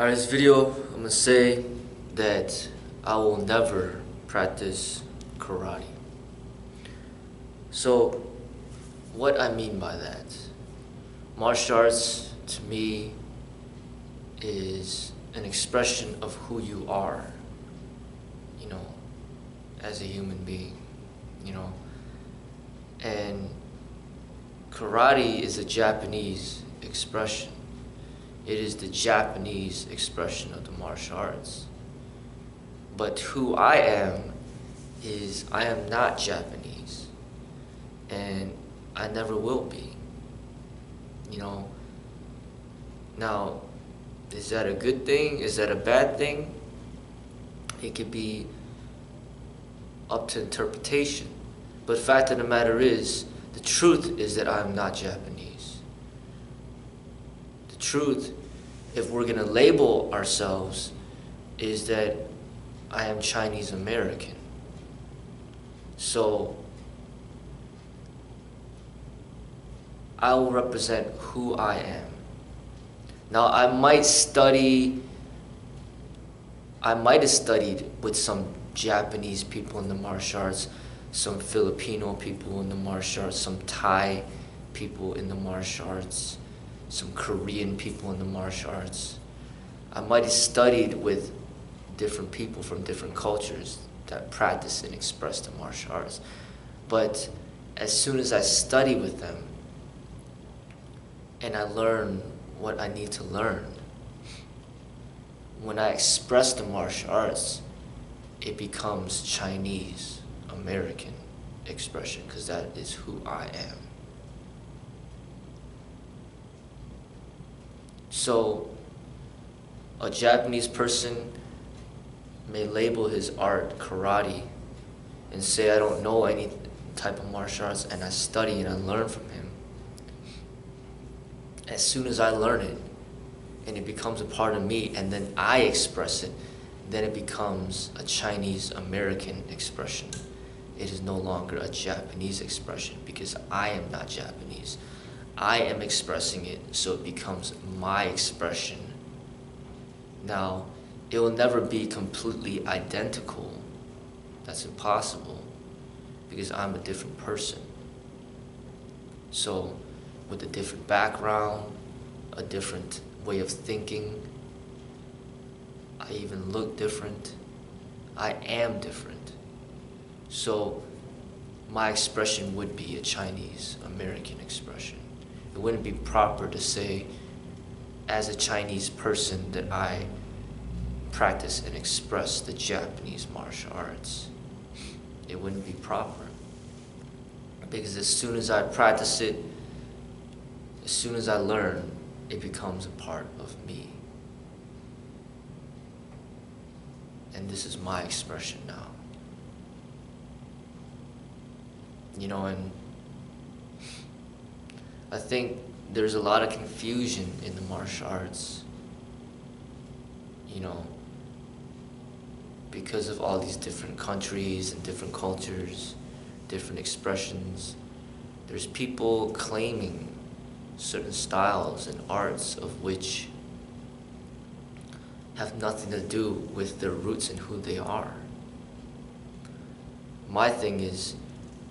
Alright, this video, I'm gonna say that I will never practice karate. So, what I mean by that, martial arts to me is an expression of who you are, as a human being, and karate is a Japanese expression. It is the Japanese expression of the martial arts. But who I am is I am not Japanese, and I never will be. Now, is that a good thing? Is that a bad thing? It could be up to interpretation. But the fact of the matter is, the truth is that I'm not Japanese. The truth, if we're gonna label ourselves, is that I am Chinese American. So I will represent who I am. Now I might have studied with some Japanese people in the martial arts, some Filipino people in the martial arts, some Thai people in the martial arts, some Korean people in the martial arts. I might have studied with different people from different cultures that practice and express the martial arts. But as soon as I study with them and I learn what I need to learn, when I express the martial arts, it becomes Chinese American expression, because that is who I am. So a Japanese person may label his art karate and say, I don't know any type of martial arts, and I study and I learn from him. As soon as I learn it and it becomes a part of me, and then I express it, then it becomes a Chinese American expression. It is no longer a Japanese expression, because I am not Japanese. I am expressing it, so it becomes my expression. Now, it will never be completely identical. That's impossible, because I'm a different person. So, with a different background, a different way of thinking, I even look different. I am different. So, my expression would be a Chinese American expression. It wouldn't be proper to say, as a Chinese person, that I practice and express the Japanese martial arts. It wouldn't be proper. Because as soon as I practice it, as soon as I learn, it becomes a part of me. And this is my expression now. And I think there's a lot of confusion in the martial arts, because of all these different countries and different cultures, different expressions. There's people claiming certain styles and arts of which have nothing to do with their roots and who they are. My thing is,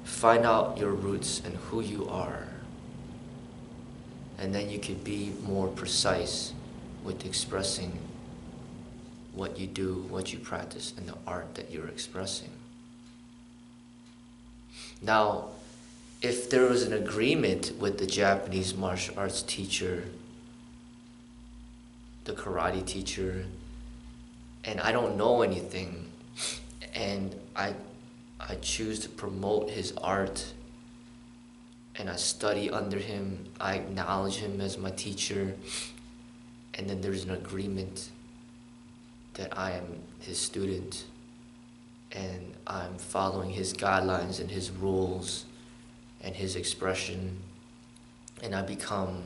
find out your roots and who you are, and then you can be more precise with expressing what you do, what you practice, and the art that you're expressing. Now, if there was an agreement with the Japanese martial arts teacher, the karate teacher, and I don't know anything, and I choose to promote his art, and I study under him, I acknowledge him as my teacher, and then there's an agreement that I am his student, and I'm following his guidelines and his rules and his expression, and I become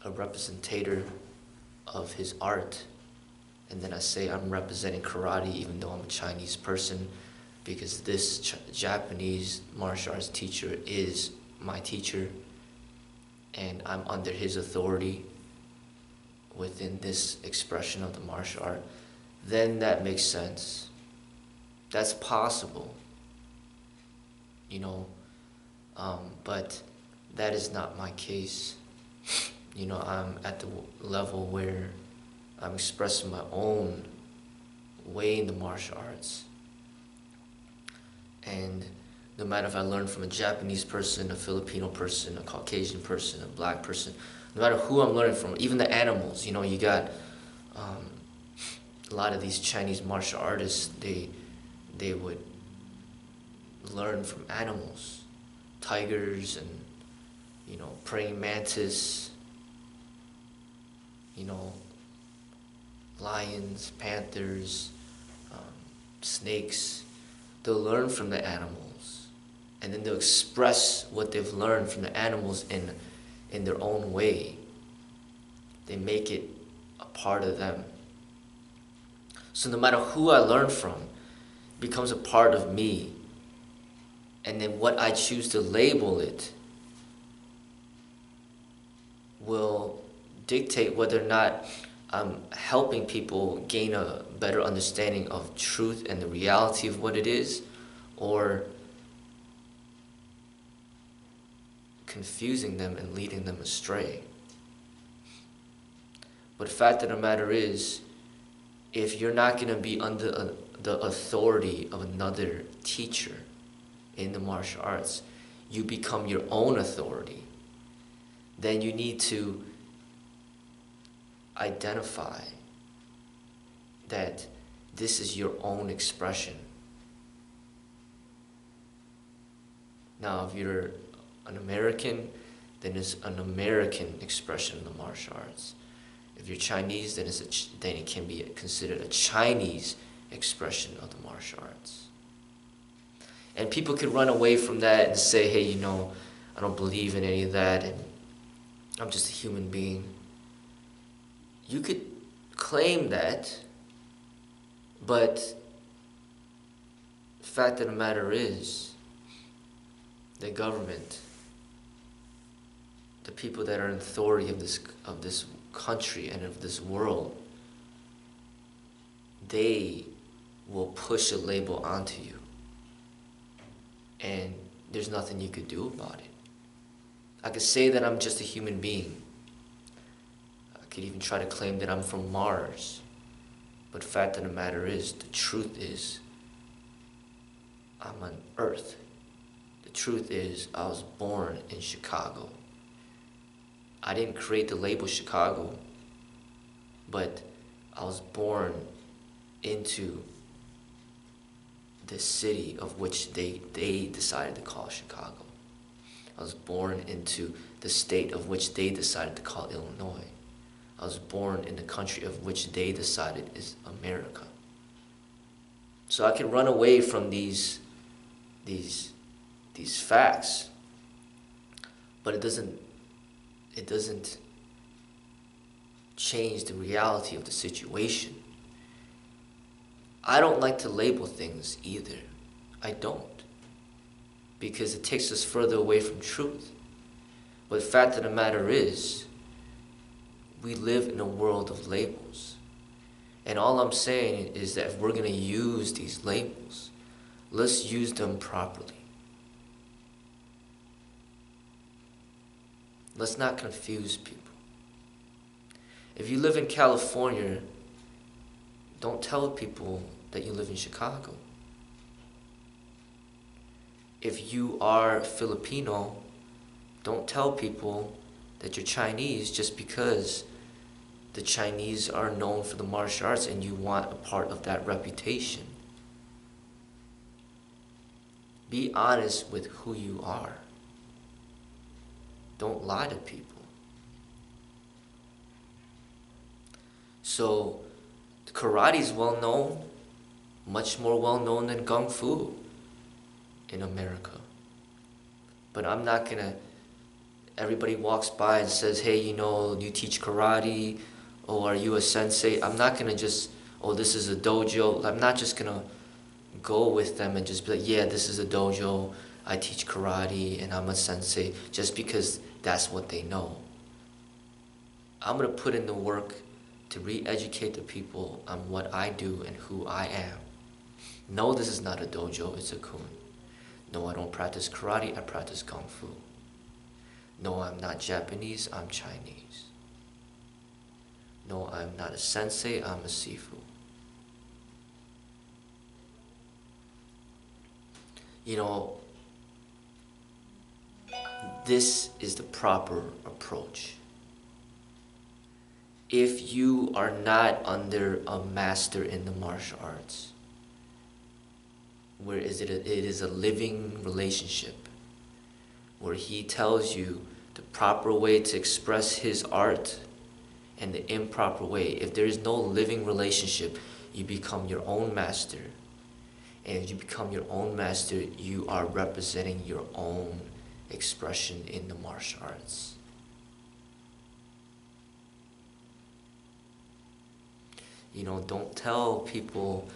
a representative of his art, and then I say I'm representing karate even though I'm a Chinese person, because this Japanese martial arts teacher is my teacher, and I'm under his authority, within this expression of the martial art, then that makes sense. That's possible, you know, but that is not my case. You know, I'm at the level where I'm expressing my own way in the martial arts. And no matter if I learn from a Japanese person, a Filipino person, a Caucasian person, a black person, no matter who I'm learning from, even the animals, you know, you got a lot of these Chinese martial artists, they would learn from animals, tigers and, you know, praying mantis, you know, lions, panthers, snakes. They'll learn from the animals, and then they'll express what they've learned from the animals in their own way. They make it a part of them. So no matter who I learn from, it becomes a part of me. And then what I choose to label it will dictate whether or not I'm helping people gain a better understanding of truth and the reality of what it is, or confusing them and leading them astray. But the fact of the matter is, if you're not going to be under the authority of another teacher in the martial arts, you become your own authority. Then you need to identify that this is your own expression. Now, if you're an American, then it's an American expression of the martial arts. If you're Chinese, then then it can be considered a Chinese expression of the martial arts. And people could run away from that and say, hey, you know, I don't believe in any of that, and I'm just a human being. You could claim that, but the fact of the matter is, the government, the people that are in authority of this country and of this world, they will push a label onto you. And there's nothing you could do about it. I could say that I'm just a human being. I could even try to claim that I'm from Mars. But the fact of the matter is, the truth is, I'm on Earth. The truth is, I was born in Chicago. I didn't create the label Chicago, but I was born into the city of which they decided to call Chicago. I was born into the state of which they decided to call Illinois. I was born in the country of which they decided is America. So I can run away from these facts, but it doesn't change the reality of the situation. I don't like to label things either. I don't. Because it takes us further away from truth. But the fact of the matter is, we live in a world of labels. And all I'm saying is that if we're going to use these labels, let's use them properly. Let's not confuse people. If you live in California, don't tell people that you live in Chicago. If you are Filipino, don't tell people that you're Chinese just because the Chinese are known for the martial arts and you want a part of that reputation. Be honest with who you are. Don't lie to people. So, karate is well known, much more well known than Kung Fu in America. But I'm not gonna, everybody walks by and says, hey, you know, you teach karate, or are you a sensei? I'm not gonna just, oh, this is a dojo. I'm not just gonna go with them and just be like, yeah, this is a dojo, I teach karate, and I'm a sensei, just because that's what they know. I'm going to put in the work to re-educate the people on what I do and who I am. No, this is not a dojo, it's a kun. No, I don't practice karate, I practice kung fu. No, I'm not Japanese, I'm Chinese. No, I'm not a sensei, I'm a sifu. You know, this is the proper approach. If you are not under a master in the martial arts, where it is a living relationship, where he tells you the proper way to express his art and the improper way. If there is no living relationship, you become your own master. And if you become your own master, you are representing your own expression in the martial arts. You know, don't tell people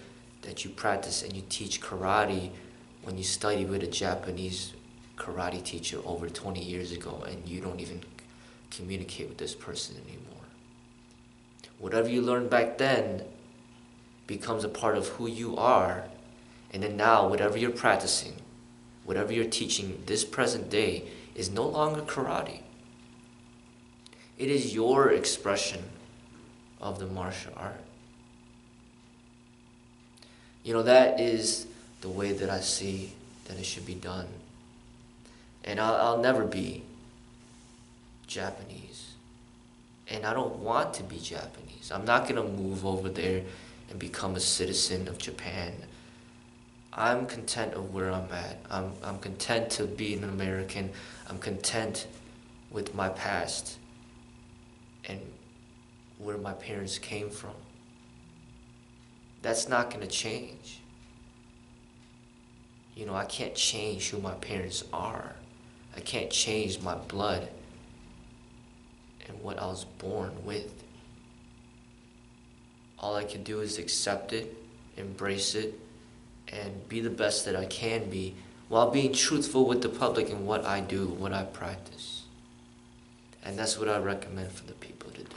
that you practice and you teach karate when you study with a Japanese karate teacher over 20 years ago and you don't even communicate with this person anymore. Whatever you learned back then becomes a part of who you are, and then now whatever you're practicing, whatever you're teaching this present day is no longer karate. It is your expression of the martial art. You know, that is the way that I see that it should be done. And I'll never be Japanese. And I don't want to be Japanese. I'm not going to move over there and become a citizen of Japan. I'm content of where I'm at. I'm content to be an American. I'm content with my past and where my parents came from. That's not going to change. You know, I can't change who my parents are. I can't change my blood and what I was born with. All I can do is accept it, embrace it, and be the best that I can be while being truthful with the public in what I do, what I practice. And that's what I recommend for the people to do.